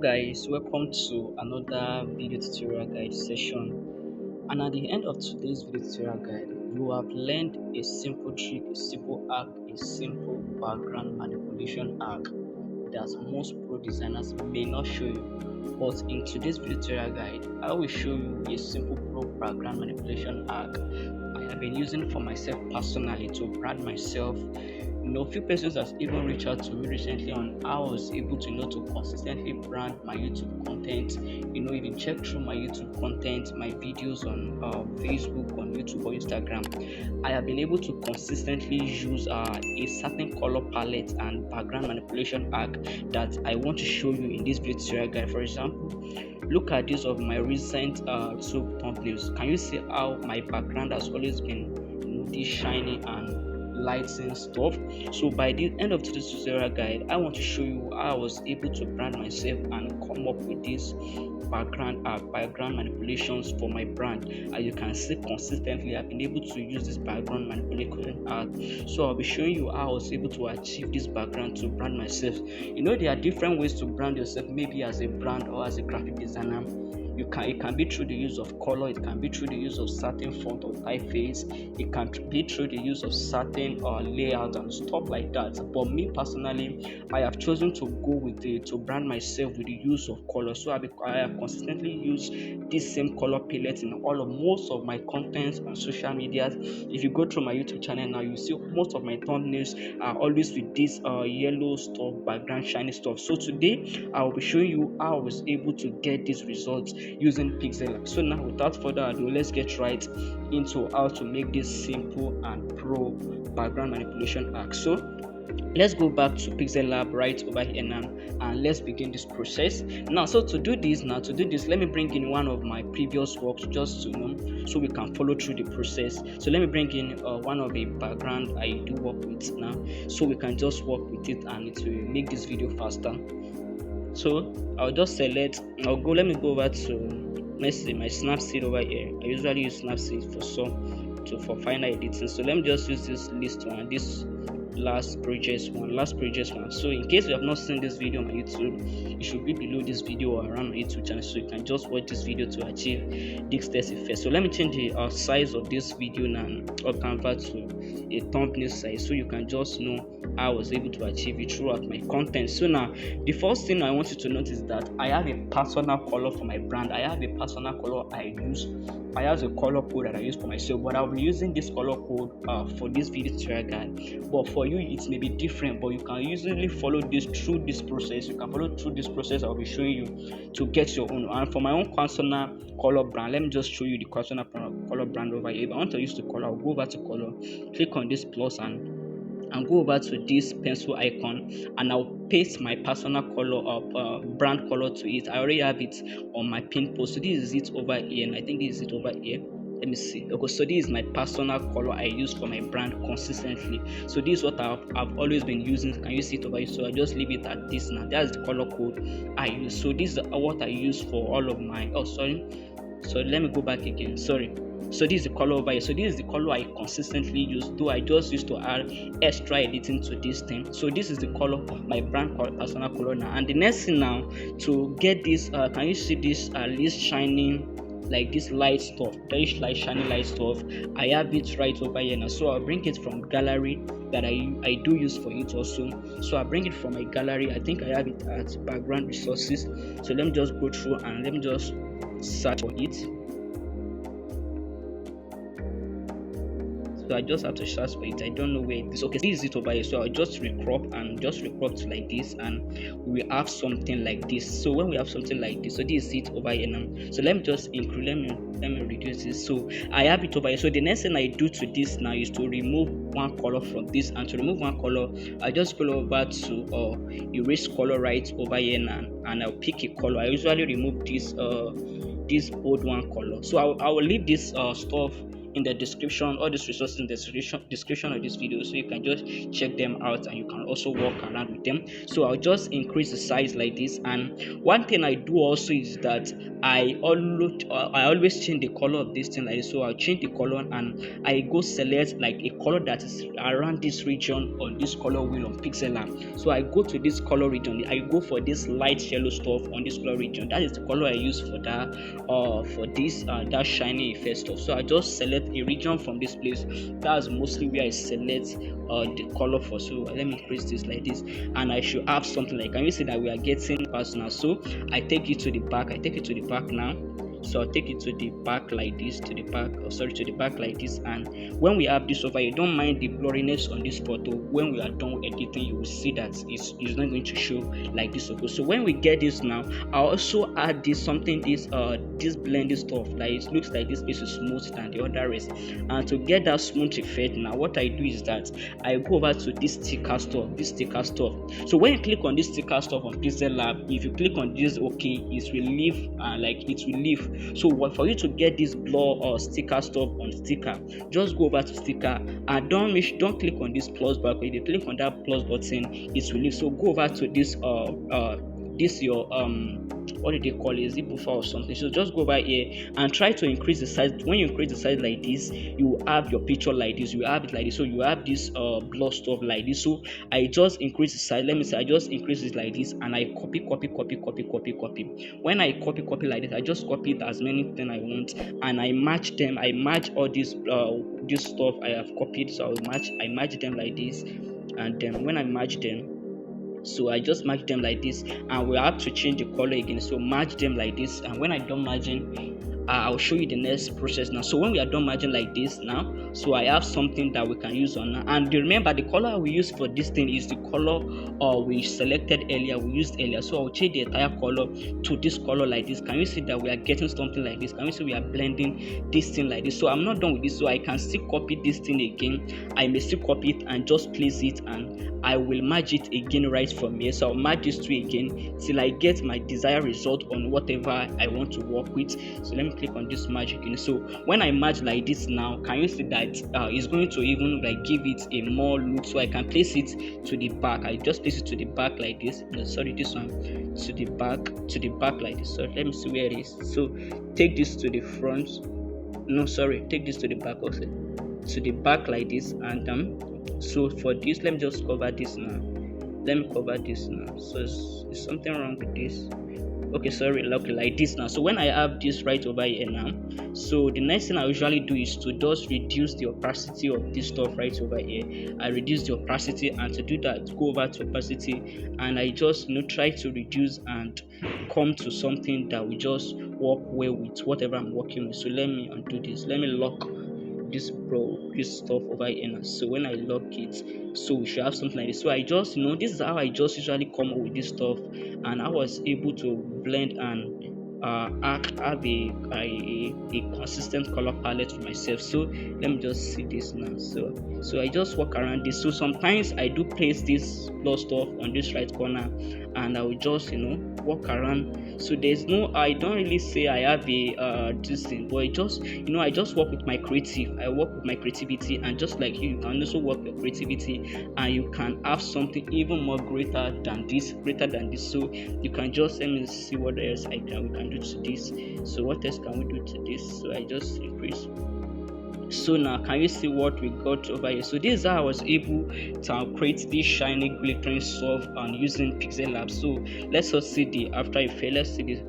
Guys, welcome to another video tutorial guide session. And at the end of today's video tutorial guide, you have learned a simple trick, a simple hack, a simple background manipulation hack that most pro designers may not show you. But in today's video tutorial guide, I will show you a simple pro background manipulation hack I have been using for myself personally to brand myself. Few persons has even reached out to me recently on how I was able to to consistently brand my YouTube content. If you check through my YouTube content, my videos on Facebook, on YouTube or Instagram, I have been able to consistently use a certain color palette and background manipulation hack that I want to show you in this video tutorial guide. For example, look at this of my recent two thumbnails. Can you see how my background has always been this shiny and lighting stuff? So by the end of today's tutorial guide, I want to show you how I was able to brand myself and come up with this background manipulations for my brand. As you can see, consistently I've been able to use this background manipulation art. So I'll be showing you how I was able to achieve this background to brand myself. There are different ways to brand yourself, maybe as a brand or as a graphic designer. It can be through the use of color, it can be through the use of certain font or typeface, it can be through the use of certain layout and stuff like that. But me personally, I have chosen to go with it to brand myself with the use of color. So I have consistently used this same color palette in most of my contents on social media. If you go through my YouTube channel now, you see most of my thumbnails are always with this yellow stuff, background shiny stuff. So today I will be showing you how I was able to get these results using pixel lab. So now, without further ado, let's get right into how to make this simple and pro background manipulation hack. So let's go back to pixel lab right over here now, and let's begin this process now. So to do this, let me bring in one of my previous works just to so we can follow through the process. So let me bring in one of the background I do work with now, so we can just work with it and it will make this video faster. So I'll just select, let me go over to, let's see, my Snapseed over here. I usually use Snapseed for final editing. So let me just use this list one, this last project one. So in case you have not seen this video on my YouTube, it should be below this video or around my YouTube channel, so you can just watch this video to achieve this test effect. So let me change the size of this video now or convert to a thumbnail size, so you can just know how I was able to achieve it throughout my content. So now, the first thing I want you to notice is that I have a personal color for my brand. I have a personal color I use. I have a color code that I use for myself, but I'll be using this color code for this video tutorial guide. But for you, it may be different, but you can easily follow this through this process. You can follow through this process I'll be showing you to get your own. And for my own personal color brand, let me just show you the personal color brand over here. If I want to use the color, I'll go over to color, click on this plus and go over to this pencil icon, and I'll paste my personal color brand color to it. I already have it on my pin post, so this is it over here, and I think this is it over here. Let me see. Okay, so this is my personal color I use for my brand consistently. So this is what I've always been using. Can you see it over here? So I just leave it at this now. That's the color code I use. So this is what I use for all of my so let me go back again. So this is the color over here. So this is the color I consistently use, though I just used to add extra editing to this thing. So this is the color of my brand color, personal color now. And the next thing now, to get this, can you see this list shining like this light stuff, very shiny light stuff? I have it right over here now. So I'll bring it from gallery that I do use for it also. So I bring it from my gallery. I think I have it at background resources. So let me just go through and let me just search for it. So I just have to search for it. I don't know where it is. Okay, this is it over here. So I'll just recrop to like this, and we have something like this. So when we have something like this, so this is it over here now. So let me just include, let me reduce this. So I have it over here. So the next thing I do to this now is to remove one color from this, and to remove one color, I just go over to erase color right over here now, and I'll pick a color. I usually remove this old one color. So I will leave this stuff in the description, all these resources in the description of this video, so you can just check them out and you can also walk around with them. So I'll just increase the size like this. And one thing I do also is that I always change the color of this thing like this. So I'll change the color and I go select like a color that is around this region on this color wheel on pixel lab. So I go to this color region, I go for this light yellow stuff on this color region. That is the color I use for that for this that shiny effect stuff. So I just select a region from this place. That's mostly where I select the color for. So let me increase this like this, and I should have something like, can you see that we are getting personal? So I take it to the back, now. So I'll take it to the back like this, to the back like this. And when we have this over here, don't mind the blurriness on this photo. When we are done with editing, you will see that it's not going to show like this. So when we get this now, I also add this this blending stuff. Like it looks like this is smooth than the other rest. And to get that smooth effect, now what I do is that I go over to this sticker stuff. So when you click on this sticker stuff on Pixel Lab, if you click on this, okay, it's relief, So for you to get this blur or sticker stuff on sticker, just go over to sticker and don't click on this plus button. If you click on that plus button, it's relief. So go over to this your what do they call it? Is it buffer or something? So just go over here and try to increase the size. When you increase the size like this, you have your picture like this. You have it like this. So you have this blur stuff like this. So I just increase the size. Let me say I just increase it like this, and I copy. When I copy like this, I just copy as many things I want, and I match them. I match all this stuff I have copied. So I match them like this, and then when I match them, so I just match them like this, and we have to change the color again. So match them like this, and when I done matching, I'll show you the next process now. So when we are done matching like this now, so I have something that we can use on now. And remember, the color we use for this thing is the color we selected earlier, we used earlier. So I'll change the entire color to this color like this. Can you see that we are getting something like this? Can you see we are blending this thing like this? So I'm not done with this, so I can still copy this thing again. I may still copy it and just place it, and I will merge it again right from here. So I'll merge these two again till I get my desired result on whatever I want to work with. So let me click on this merge again. So when I merge like this now, can you see that it's going to even like give it a more look? So I can place it to the back. I just place it to the back like this. No, sorry, this one to the back like this. So let me see where it is. So take this to the front. No, sorry, take this to the back also. To the back like this. And so for this, let me just cover this now. So is something wrong with this? Okay, sorry, like this now. So when I have this right over here now, so the next thing I usually do is to just reduce the opacity of this stuff right over here. I reduce the opacity, and to do that, go over to opacity, and I just try to reduce and come to something that will just work well with whatever I'm working with. So let me undo this. Let me lock this stuff over here now. So when I lock it, so we should have something like this. So I just this is how I just usually come up with this stuff, and I was able to blend and have a consistent color palette for myself. So let me just see this now. So I just walk around this. So sometimes I do place this blur stuff on this right corner, and I will just walk around. So I don't really say I have a this thing, but I just work with my creativity, and just like you can also work your creativity, and you can have something even more greater than this. So you can just let me see what else we can do to this. So what else can we do to this? So I just increase. So now can you see what we got over here? So this is how I was able to create this shiny glittering stuff and using Pixel Lab. So let's just see the after effect. Let's see this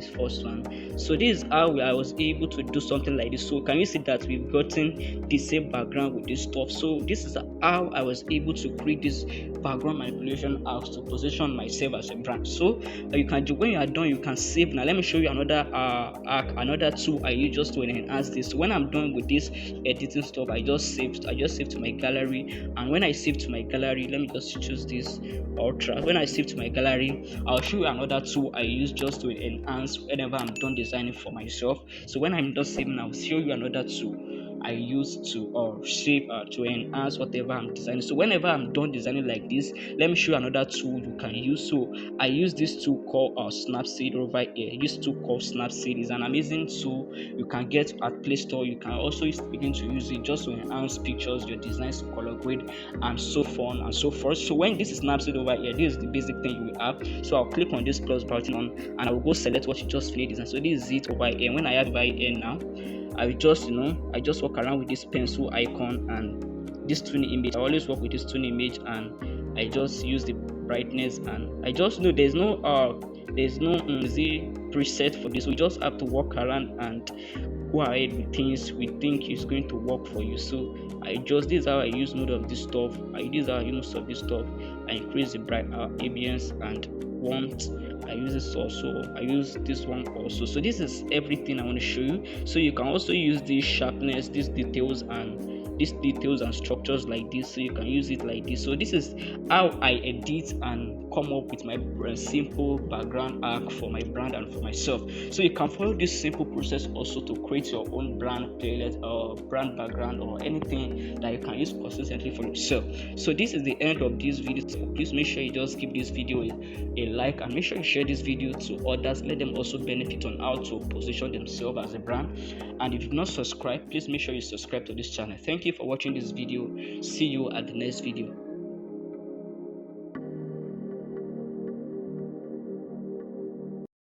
first one. So this is how I was able to do something like this. So can you see that we've gotten the same background with this stuff? So this is how I was able to create this background manipulation arcs to position myself as a brand. So you can do, when you are done, you can save. Now let me show you another another tool I use just to enhance this. So when I'm done with this editing stuff, I just saved to my gallery, and when I save to my gallery, let me just choose this ultra. When I save to my gallery, I'll show you another tool I use just to enhance whenever I'm done designing for myself. So when I'm done saving, I'll show you another tool. I use to shape to enhance whatever I'm designing. So whenever I'm done designing like this, let me show you another tool you can use. So I use this tool called Snapseed over here. This tool called Snapseed is an amazing tool you can get at Play Store. You can also begin to use it just to enhance pictures, your designs to color grade, and so on and so forth. So when this is Snapseed over here, this is the basic thing you will have. So I'll click on this plus button and I will go select what you just finished design. So this is it over here. When I have over here now, I just I just walk around with this pencil icon and this tune image. I always work with this tune image and I just use the brightness, and I just know there's no easy preset for this. We just have to walk around and go ahead with things we think is going to work for you. So this is how I use most of this stuff. I increase the bright ambience and warmth. I use this also. I use this one also. So this is everything I want to show you. So you can also use this sharpness, these details and structures like this. So you can use it like this. So this is how I edit and come up with my simple background arc for my brand and for myself. So you can follow this simple process also to create your own brand playlist or brand background or anything that you can use consistently for yourself. So this is the end of this video. So please make sure you just give this video a like, and make sure you share this video to others. Let them also benefit on how to position themselves as a brand. And if you've not subscribed, please make sure you subscribe to this channel. Thank you for watching this video. See you at the next video.